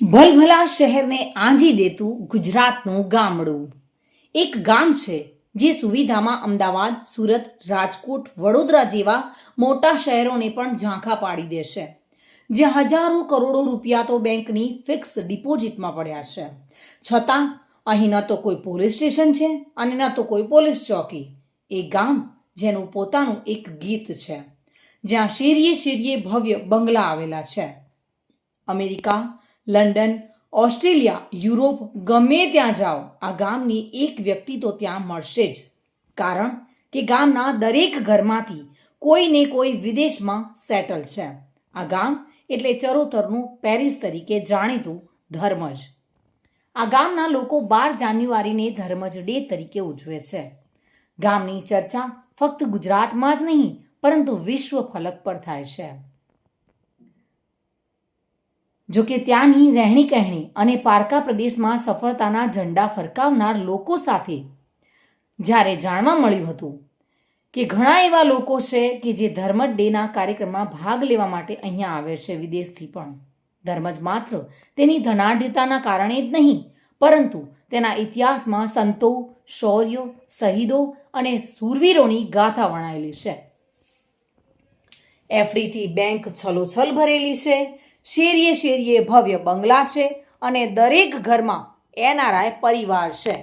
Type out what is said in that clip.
ભલભલા શહેરને આંજી દેતું ગુજરાતનું ગામડું. એક ગામ છે જે સુવિધામાં અમદાવાદ, સુરત, રાજકોટ, વડોદરા જેવા મોટા શહેરોને પણ ઝાંખા પાડી દેશે. જ્યાં હજારો કરોડો રૂપિયા તો બેંકની ફિક્સ ડિપોઝિટમાં પડ્યા છે. છતાં અહીં ન તો કોઈ પોલીસ સ્ટેશન છે અને ન તો કોઈ પોલીસ ચોકી. એ ગામ જેનું પોતાનું એક ગીત છે, જ્યાં શેરીએ શેરીએ ભવ્ય બંગલા આવેલા છે. અમેરિકા, લંડન, ઓસ્ટ્રેલિયા, યુરોપ, ગમે ત્યાં જાઓ, આ ગામની એક વ્યક્તિ તો ત્યાં મળશે જ. કારણ કે ગામના દરેક ઘરમાંથી કોઈને કોઈ વિદેશમાં સેટલ છે. આ ગામ એટલે ચરોતરનું પેરિસ તરીકે જાણીતું ધર્મજ. આ ગામના લોકો 12 જાન્યુઆરીને ધર્મજ ડે તરીકે ઉજવે છે. ગામની ચર્ચા ફક્ત ગુજરાતમાં જ નહીં, પરંતુ વિશ્વ ફલક પર થાય છે. જો કે ત્યાંની રહેણી કહેણી અને પારકા પ્રદેશમાં સફળતાના ઝંડા ફરકાવનાર લોકો સાથે જ્યારે જાણવા મળ્યું હતું કે ઘણા એવા લોકો છે કે જે ધર્મજ ડેના કાર્યક્રમમાં ભાગ લેવા માટે અહીંયા આવે છે વિદેશથી પણ. ધર્મજ માત્ર તેની ધનાઢ્યતાના કારણે જ નહીં, પરંતુ તેના ઇતિહાસમાં સંતો, શૌર્યો, શહીદો અને શૂરવીરોની ગાથા વણાયેલી છે. એફડીથી બેંક છલોછલ ભરેલી છે. શેરીએ શેરીએ ભવ્ય બંગલા છે અને દરેક ઘરમાં એનઆરઆઈ પરિવાર છે.